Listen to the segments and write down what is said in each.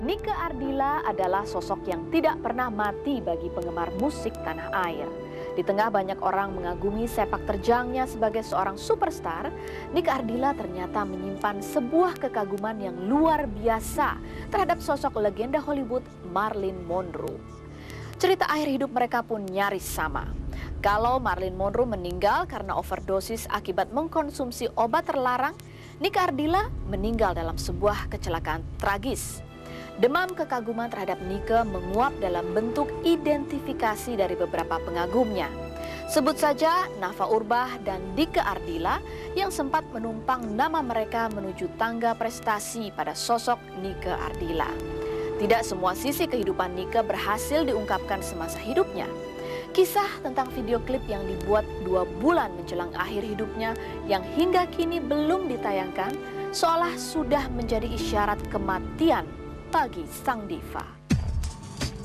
Nike Ardilla adalah sosok yang tidak pernah mati bagi penggemar musik tanah air. Di tengah banyak orang mengagumi sepak terjangnya sebagai seorang superstar, Nike Ardilla ternyata menyimpan sebuah kekaguman yang luar biasa terhadap sosok legenda Hollywood Marilyn Monroe. Cerita akhir hidup mereka pun nyaris sama. Kalau Marilyn Monroe meninggal karena overdosis akibat mengkonsumsi obat terlarang, Nike Ardilla meninggal dalam sebuah kecelakaan tragis. Demam kekaguman terhadap Nike menguap dalam bentuk identifikasi dari beberapa pengagumnya. Sebut saja Nafa Urbach dan Nike Ardilla yang sempat menumpang nama mereka menuju tangga prestasi pada sosok Nike Ardilla. Tidak semua sisi kehidupan Nike berhasil diungkapkan semasa hidupnya. Kisah tentang video klip yang dibuat 2 bulan menjelang akhir hidupnya yang hingga kini belum ditayangkan seolah sudah menjadi isyarat kematian bagi sang diva.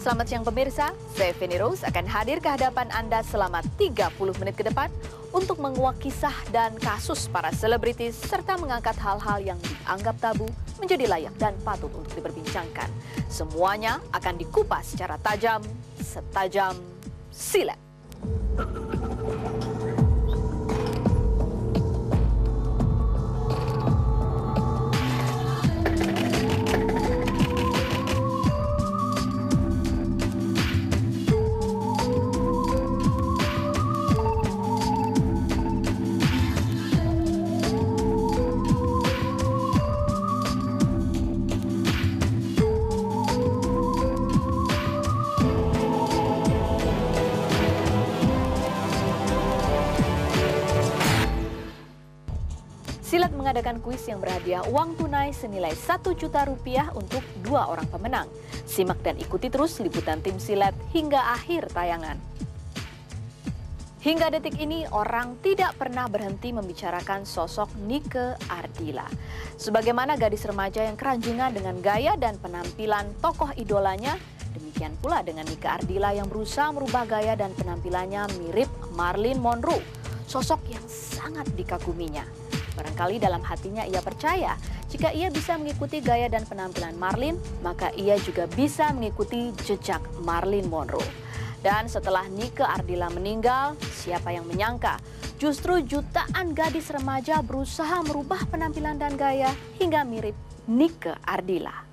Selamat siang pemirsa, saya Feni Rose akan hadir ke hadapan Anda selama 30 menit ke depan untuk menguak kisah dan kasus para selebritis serta mengangkat hal-hal yang dianggap tabu menjadi layak dan patut untuk diperbincangkan. Semuanya akan dikupas secara tajam, setajam silet. Silat mengadakan kuis yang berhadiah uang tunai senilai Rp1 juta untuk 2 orang pemenang. Simak dan ikuti terus liputan tim silat hingga akhir tayangan. Hingga detik ini orang tidak pernah berhenti membicarakan sosok Nike Ardilla. Sebagaimana gadis remaja yang keranjingan dengan gaya dan penampilan tokoh idolanya, demikian pula dengan Nike Ardilla yang berusaha merubah gaya dan penampilannya mirip Marilyn Monroe, sosok yang sangat dikaguminya. Barangkali dalam hatinya ia percaya jika ia bisa mengikuti gaya dan penampilan Marilyn, maka ia juga bisa mengikuti jejak Marilyn Monroe. Dan setelah Nike Ardilla meninggal, siapa yang menyangka justru jutaan gadis remaja berusaha merubah penampilan dan gaya hingga mirip Nike Ardilla.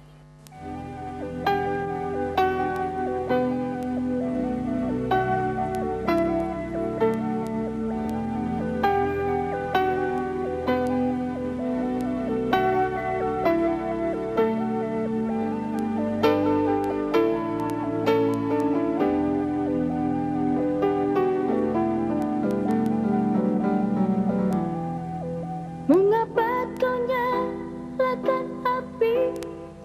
Mengapa kau nyalakan api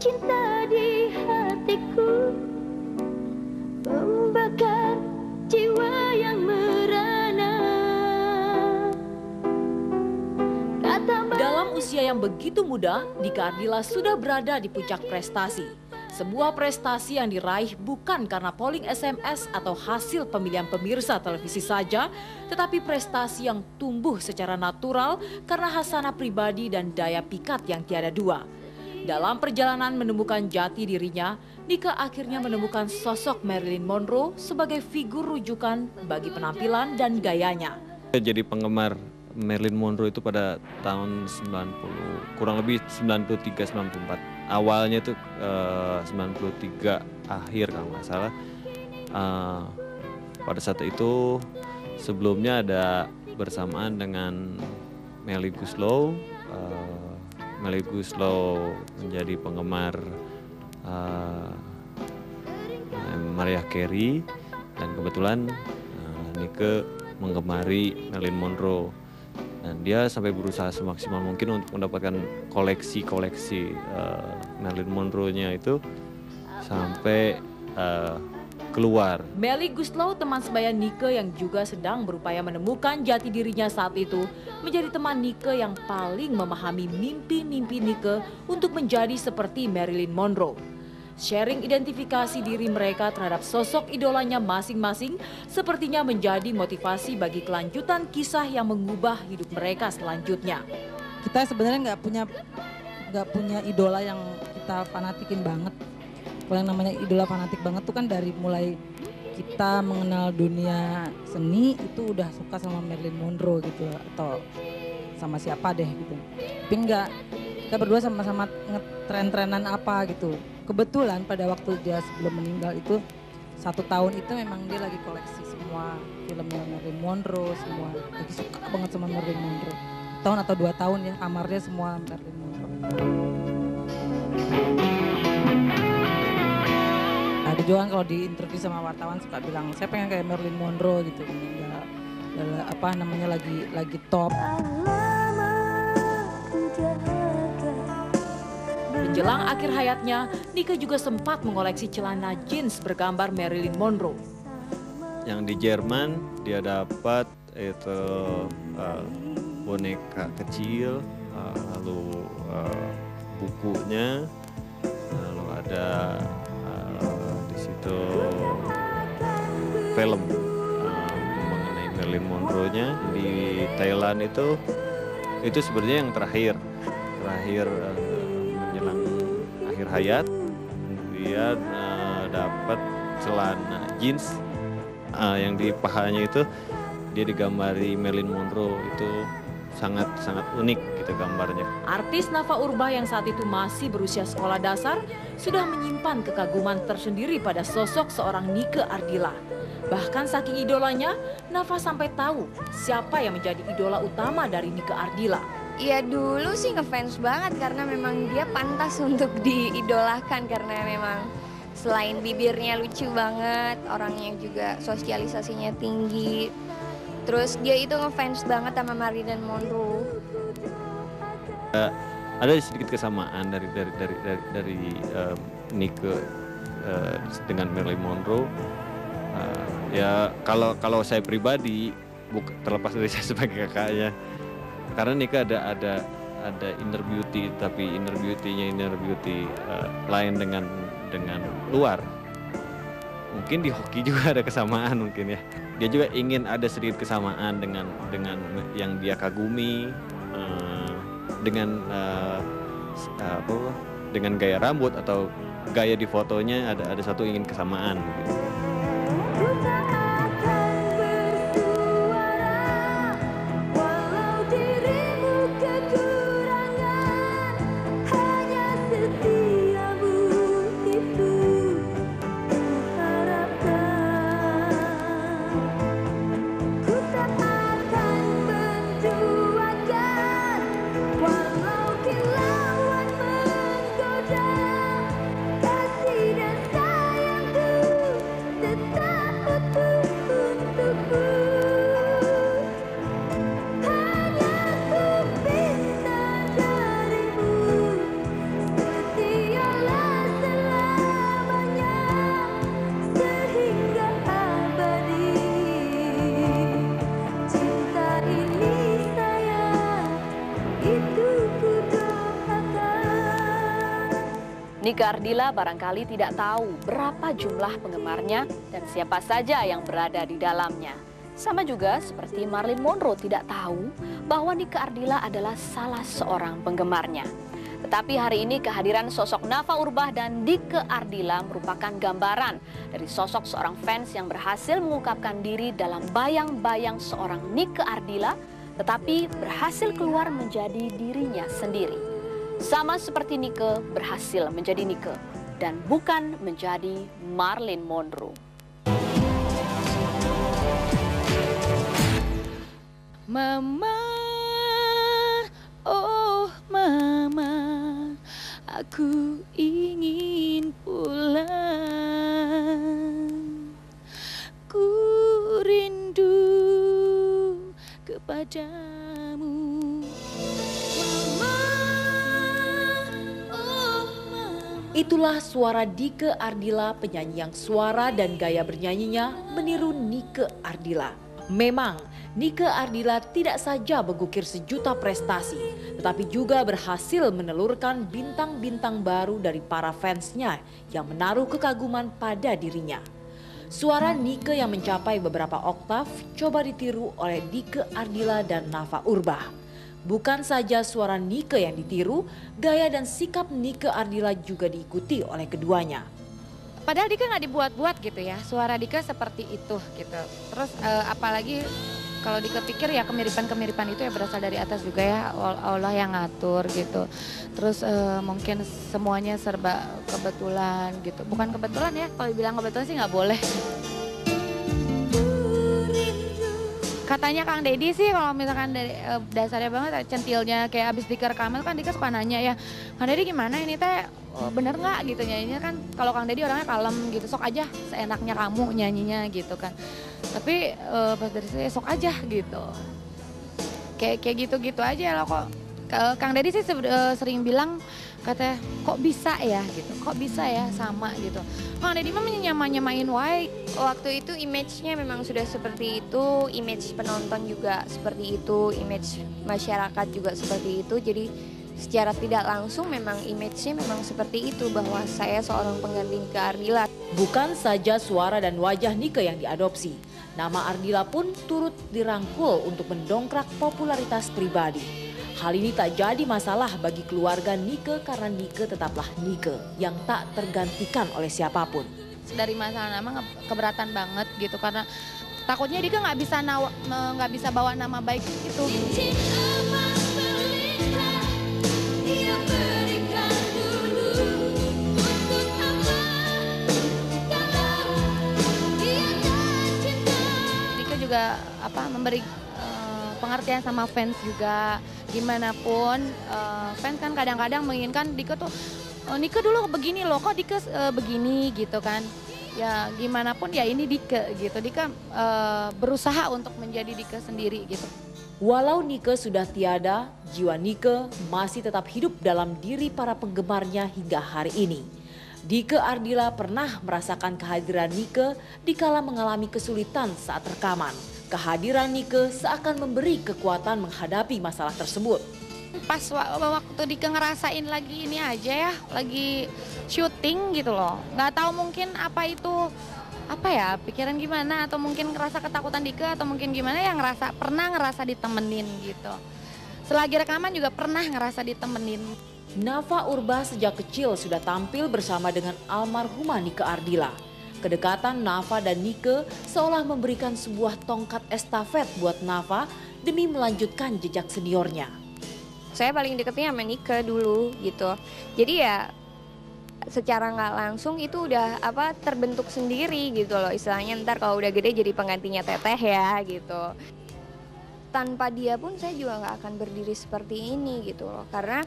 cinta di hatiku, membakar jiwa yang merana. Dalam usia yang begitu muda, Nike Ardilla sudah berada di puncak prestasi. Sebuah prestasi yang diraih bukan karena polling SMS atau hasil pemilihan pemirsa televisi saja, tetapi prestasi yang tumbuh secara natural karena hasanah pribadi dan daya pikat yang tiada dua. Dalam perjalanan menemukan jati dirinya, Nike akhirnya menemukan sosok Marilyn Monroe sebagai figur rujukan bagi penampilan dan gayanya. Jadi penggemar Marilyn Monroe itu pada tahun 90, kurang lebih 93-94. Awalnya itu 93 akhir kalau nggak salah. Pada saat itu sebelumnya ada bersamaan dengan Melly Guslow. Melly Guslow menjadi penggemar Mariah Carey dan kebetulan Nike menggemari Marilyn Monroe. Dan dia sampai berusaha semaksimal mungkin untuk mendapatkan koleksi-koleksi Marilyn Monroe-nya itu sampai keluar. Melly Guslow, teman sebaya Nike yang juga sedang berupaya menemukan jati dirinya saat itu, menjadi teman Nike yang paling memahami mimpi-mimpi Nike untuk menjadi seperti Marilyn Monroe. Sharing identifikasi diri mereka terhadap sosok idolanya masing-masing sepertinya menjadi motivasi bagi kelanjutan kisah yang mengubah hidup mereka selanjutnya. Kita sebenarnya nggak punya idola yang kita fanatikin banget. Kalau yang namanya idola fanatik banget tuh kan dari mulai kita mengenal dunia seni itu udah suka sama Marilyn Monroe gitu atau sama siapa deh gitu. Tapi enggak, kita berdua sama-sama ngetren-trenan apa gitu. Kebetulan pada waktu dia sebelum meninggal itu 1 tahun itu memang dia lagi koleksi semua filmnya Marilyn Monroe, semua lagi suka banget sama Marilyn Monroe. Tahun atau 2 tahun ya, kamarnya semua Marilyn Monroe. Nah, dia juga kan kalau di interview sama wartawan suka bilang, saya pengen kayak Marilyn Monroe gitu, meninggal apa namanya lagi top. Menjelang akhir hayatnya, Nike juga sempat mengoleksi celana jeans bergambar Marilyn Monroe. Yang di Jerman dia dapat itu boneka kecil, lalu bukunya, lalu ada di situ film mengenai Marilyn Monroe-nya. Di Thailand itu sebenarnya yang terakhir menjelang akhir hayat dia dapat celana jeans yang di pahanya itu dia digambari Marilyn Monroe. Itu sangat unik gitu gambarnya. Artis Nafa Urbah yang saat itu masih berusia sekolah dasar sudah menyimpan kekaguman tersendiri pada sosok seorang Nike Ardila. Bahkan saking idolanya, Nafa sampai tahu siapa yang menjadi idola utama dari Nike Ardila. Ya dulu sih ngefans banget karena memang dia pantas untuk diidolakan karena memang selain bibirnya lucu banget, orangnya juga sosialisasinya tinggi. Terus dia itu ngefans banget sama Marilyn Monroe. Ada sedikit kesamaan dari Nike dengan Marilyn Monroe. Ya kalau saya pribadi, terlepas dari saya sebagai kakaknya, karena Nike ada inner beauty, tapi inner beauty lain dengan luar. Mungkin di hoki juga ada kesamaan mungkin ya. Dia juga ingin ada sedikit kesamaan dengan yang dia kagumi, dengan gaya rambut atau gaya di fotonya ada satu ingin kesamaan gitu. Nike Ardila barangkali tidak tahu berapa jumlah penggemarnya dan siapa saja yang berada di dalamnya. Sama juga seperti Marilyn Monroe tidak tahu bahwa Nike Ardila adalah salah seorang penggemarnya. Tetapi hari ini kehadiran sosok Nafa Urbah dan Nike Ardila merupakan gambaran dari sosok seorang fans yang berhasil mengungkapkan diri dalam bayang-bayang seorang Nike Ardila, tetapi berhasil keluar menjadi dirinya sendiri. Sama seperti Nike berhasil menjadi Nike dan bukan menjadi Marilyn Monroe. Mama, oh mama, aku ingin pulang. Ku rindu kepadamu. Itulah suara Nike Ardila, penyanyi yang suara dan gaya bernyanyinya meniru Nike Ardila. Memang Nike Ardila tidak saja mengukir sejuta prestasi, tetapi juga berhasil menelurkan bintang-bintang baru dari para fansnya yang menaruh kekaguman pada dirinya. Suara Nike yang mencapai beberapa oktav coba ditiru oleh Nike Ardila dan Nafa Urbah. Bukan saja suara Nike yang ditiru, gaya dan sikap Nike Ardila juga diikuti oleh keduanya. padahal Dika nggak dibuat-buat gitu ya, suara Dika seperti itu gitu. Terus apalagi kalau Dika pikir ya kemiripan-kemiripan itu ya berasal dari atas juga ya, Allah yang ngatur gitu. Terus mungkin semuanya serba kebetulan gitu, bukan kebetulan ya, kalau dibilang kebetulan sih nggak boleh. Katanya Kang Deddy sih kalau misalkan dari dasarnya banget centilnya kayak abis Dika rekaman kan Dika suka nanya ya, Kang Deddy gimana ini teh bener nggak gitu nyanyinya kan, kalau Kang Deddy orangnya kalem gitu, sok aja seenaknya kamu nyanyinya gitu kan. Tapi pas dari saya sok aja gitu, kayak gitu-gitu aja loh kok. Kang Deddy sih sering bilang katanya kok bisa ya gitu, kok bisa ya sama gitu. Kang Deddy mah nyamain wae. Waktu itu image-nya memang sudah seperti itu, image penonton juga seperti itu, image masyarakat juga seperti itu. Jadi secara tidak langsung memang image-nya memang seperti itu, bahwa saya seorang pengganti Nika Ardila. Bukan saja suara dan wajah Nike yang diadopsi, nama Ardila pun turut dirangkul untuk mendongkrak popularitas pribadi. Hal ini tak jadi masalah bagi keluarga Nike karena Nike tetaplah Nike yang tak tergantikan oleh siapapun. Dari masalah nama keberatan banget gitu, karena takutnya Dika nggak bisa bawa nama baik gitu. Dika juga memberi pengertian sama fans juga, gimana pun fans kan kadang-kadang menginginkan Dika tuh Nika dulu begini loh, kok Dika begini gitu kan. Ya gimana pun ya ini Dika gitu, Dika berusaha untuk menjadi Dika sendiri gitu. Walau Nike sudah tiada, jiwa Nike masih tetap hidup dalam diri para penggemarnya hingga hari ini. Dike Ardila pernah merasakan kehadiran Nike dikala mengalami kesulitan saat rekaman. Kehadiran Nike seakan memberi kekuatan menghadapi masalah tersebut. Pas waktu Dika ngerasain lagi ini aja ya, lagi syuting gitu loh. Nggak tahu mungkin pikiran gimana, atau mungkin ngerasa ketakutan Dika, atau mungkin gimana ya, pernah ngerasa ditemenin gitu. Selagi rekaman juga pernah ngerasa ditemenin. Nafa Urbah sejak kecil sudah tampil bersama dengan almarhumah Nike Ardila. Kedekatan Nafa dan Nike seolah memberikan sebuah tongkat estafet buat Nafa demi melanjutkan jejak seniornya. Saya paling deketnya sama Nika dulu gitu. Jadi ya secara nggak langsung itu udah terbentuk sendiri gitu loh. Istilahnya ntar kalau udah gede jadi penggantinya Teteh ya gitu. Tanpa dia pun saya juga nggak akan berdiri seperti ini gitu loh. Karena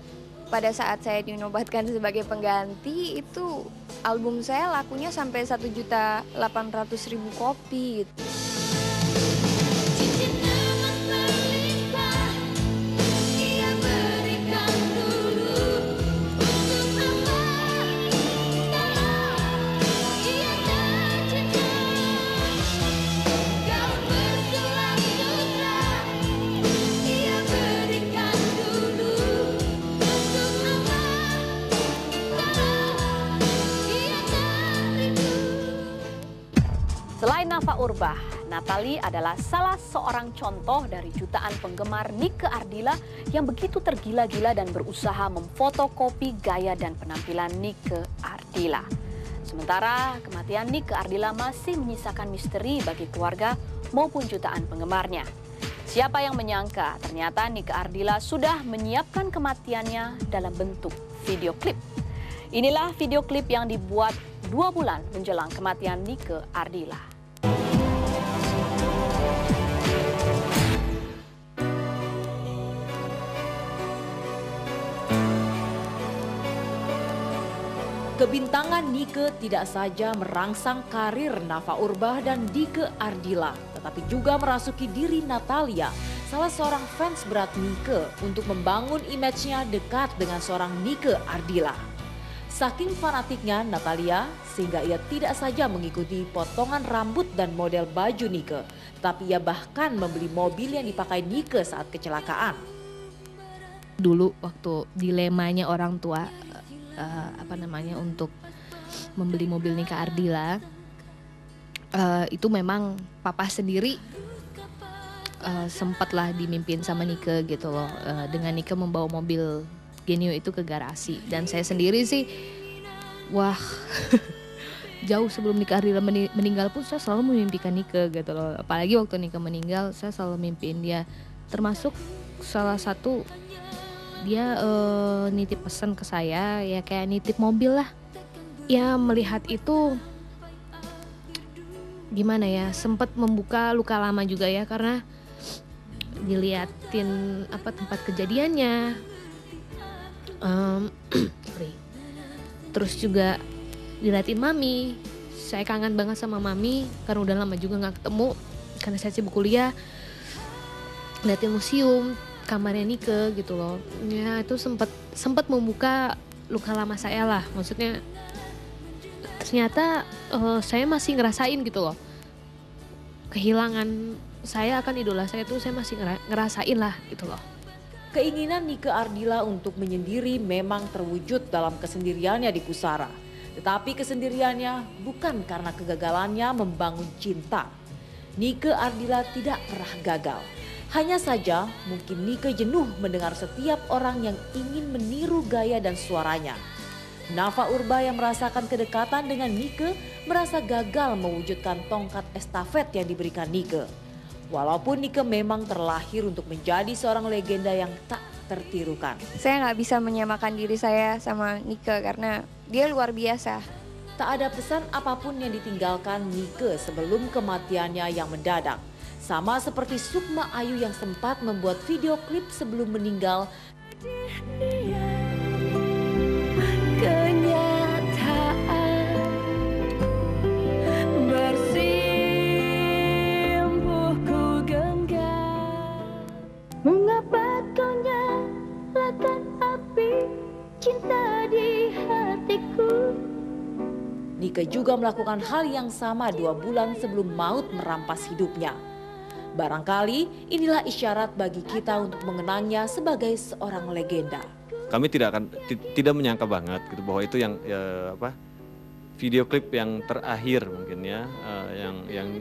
pada saat saya dinobatkan sebagai pengganti itu album saya lakunya sampai 1.800.000 kopi gitu. Selain Nafa Urbah, Natali adalah salah seorang contoh dari jutaan penggemar Nike Ardila yang begitu tergila-gila dan berusaha memfotokopi gaya dan penampilan Nike Ardila. Sementara kematian Nike Ardila masih menyisakan misteri bagi keluarga maupun jutaan penggemarnya. Siapa yang menyangka ternyata Nike Ardila sudah menyiapkan kematiannya dalam bentuk video klip. Inilah video klip yang dibuat 2 bulan menjelang kematian Nike Ardila. Kebintangan Nike tidak saja merangsang karir Nafa Urbah dan Dike Ardila, tetapi juga merasuki diri Natalia, salah seorang fans berat Nike, untuk membangun image-nya dekat dengan seorang Nike Ardila. Saking fanatiknya Natalia, sehingga ia tidak saja mengikuti potongan rambut dan model baju Nike, tetapi ia bahkan membeli mobil yang dipakai Nike saat kecelakaan. Dulu waktu dilemanya orang tua untuk membeli mobil Nika Ardila, itu memang papa sendiri sempatlah dimimpin sama Nike gitu loh, dengan Nike membawa mobil Genio itu ke garasi. Dan saya sendiri sih wah jauh sebelum Nika Ardila meninggal pun saya selalu memimpikan Nika gitu loh. Apalagi waktu Nika meninggal saya selalu mimpiin dia. Termasuk salah satu dia nitip pesan ke saya ya kayak nitip mobil lah. Ya melihat itu gimana ya, sempat membuka luka lama juga ya karena diliatin tempat kejadiannya. Terus juga diliatin mami. Saya kangen banget sama mami karena udah lama juga nggak ketemu karena saya sibuk kuliah. Liatin museum kamarnya Nike gitu loh. Ya itu sempat membuka luka lama saya lah. Maksudnya ternyata saya masih ngerasain gitu loh. Kehilangan saya akan idola saya tuh saya masih ngerasain lah gitu loh. Keinginan Nike Ardila untuk menyendiri memang terwujud dalam kesendiriannya di Pusara. Tetapi kesendiriannya bukan karena kegagalannya membangun cinta. Nike Ardila tidak pernah gagal. Hanya saja mungkin Nike jenuh mendengar setiap orang yang ingin meniru gaya dan suaranya. Nafa Urba yang merasakan kedekatan dengan Nike merasa gagal mewujudkan tongkat estafet yang diberikan Nike. Walaupun Nike memang terlahir untuk menjadi seorang legenda yang tak tertirukan. Saya nggak bisa menyamakan diri saya sama Nike karena dia luar biasa. Tak ada pesan apapun yang ditinggalkan Nike sebelum kematiannya yang mendadak. Sama seperti Sukma Ayu yang sempat membuat video klip sebelum meninggal. Kenyataan bersimpuh ku genggam. Mengapa kau nyalakan api cinta di hatiku? Nike juga melakukan hal yang sama 2 bulan sebelum maut merampas hidupnya. Barangkali inilah isyarat bagi kita untuk mengenangnya sebagai seorang legenda. Kami tidak menyangka banget gitu bahwa itu yang video klip yang terakhir mungkin ya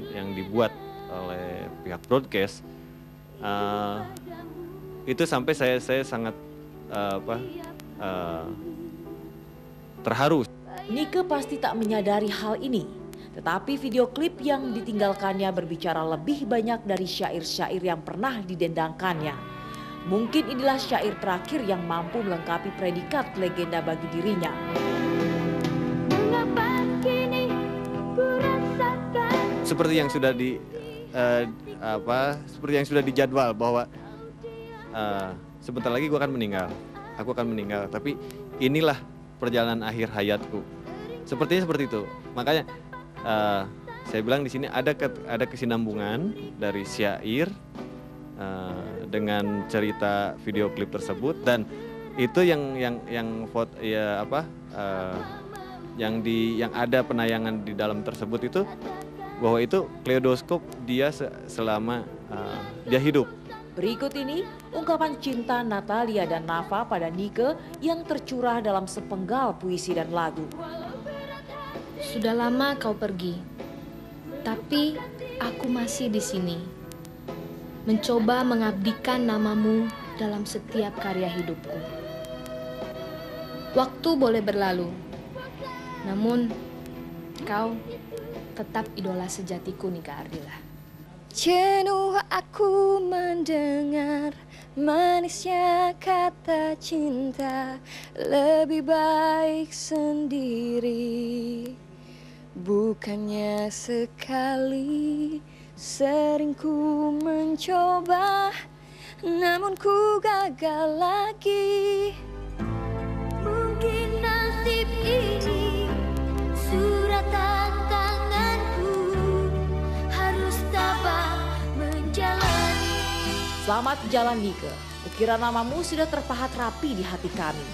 yang dibuat oleh pihak broadcast itu sampai saya sangat terharu. Nike pasti tak menyadari hal ini. Tetapi video klip yang ditinggalkannya berbicara lebih banyak dari syair-syair yang pernah didendangkannya. Mungkin inilah syair terakhir yang mampu melengkapi predikat legenda bagi dirinya. Seperti yang sudah dijadwal bahwa sebentar lagi aku akan meninggal, tapi inilah perjalanan akhir hayatku. Sepertinya seperti itu. Makanya saya bilang di sini ada kesinambungan dari syair dengan cerita video klip tersebut, dan itu yang ada penayangan di dalam tersebut itu bahwa itu kaleidoskop dia selama dia hidup. Berikut ini ungkapan cinta Natalia dan Nafa pada Nike yang tercurah dalam sepenggal puisi dan lagu. Sudah lama kau pergi, tapi aku masih di sini. Mencoba mengabdikan namamu dalam setiap karya hidupku. Waktu boleh berlalu, namun kau tetap idola sejatiku, Nike Ardila. Jenuh aku mendengar manisnya kata cinta, lebih baik sendiri. Bukannya sekali sering ku mencoba, namun ku gagal lagi. Mungkin nasib ini surat tanganku, harus tabah menjalani. Selamat jalan Nike, ukiran namamu sudah terpahat rapi di hati kami.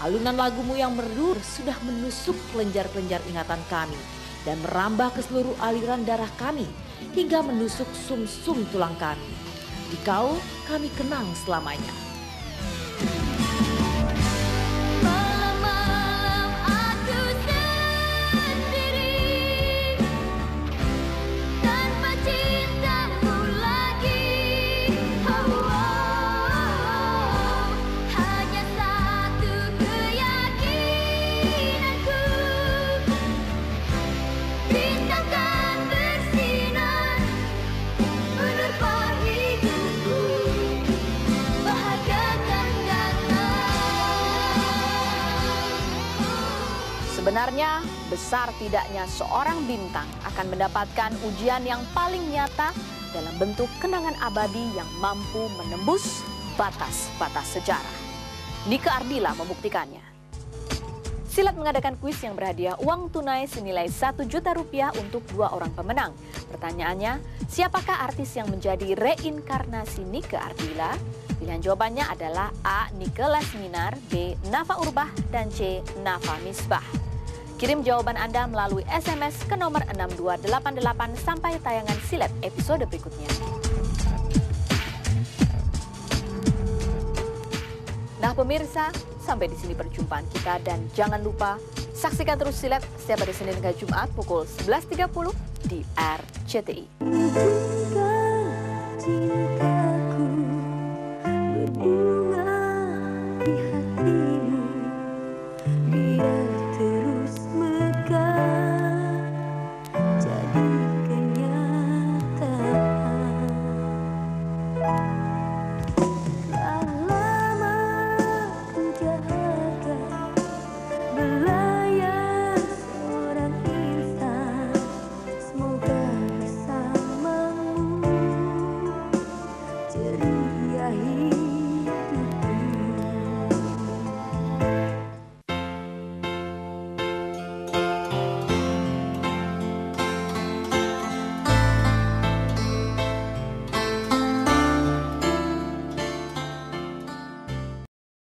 Alunan lagumu yang merdu sudah menusuk kelenjar-kelenjar ingatan kami dan merambah ke seluruh aliran darah kami hingga menusuk sum-sum tulang kami. Di kau kami kenang selamanya. Malam-malam aku sendiri tanpa cintamu lagi. Hanya satu keyakinanku, Artinya, besar tidaknya seorang bintang akan mendapatkan ujian yang paling nyata dalam bentuk kenangan abadi yang mampu menembus batas-batas sejarah. Nika Ardila membuktikannya. Silat mengadakan kuis yang berhadiah uang tunai senilai 1 juta rupiah untuk 2 orang pemenang. Pertanyaannya, siapakah artis yang menjadi reinkarnasi Nika Ardila? Pilihan jawabannya adalah A. Nike Lasminar, B. Nafa Urbah, dan C. Nafa Misbah. Kirim jawaban Anda melalui SMS ke nomor 6288 sampai tayangan silat episode berikutnya. Nah pemirsa, sampai di sini perjumpaan kita dan jangan lupa saksikan terus silat setiap hari Senin hingga Jumat pukul 11.30 di RCTI.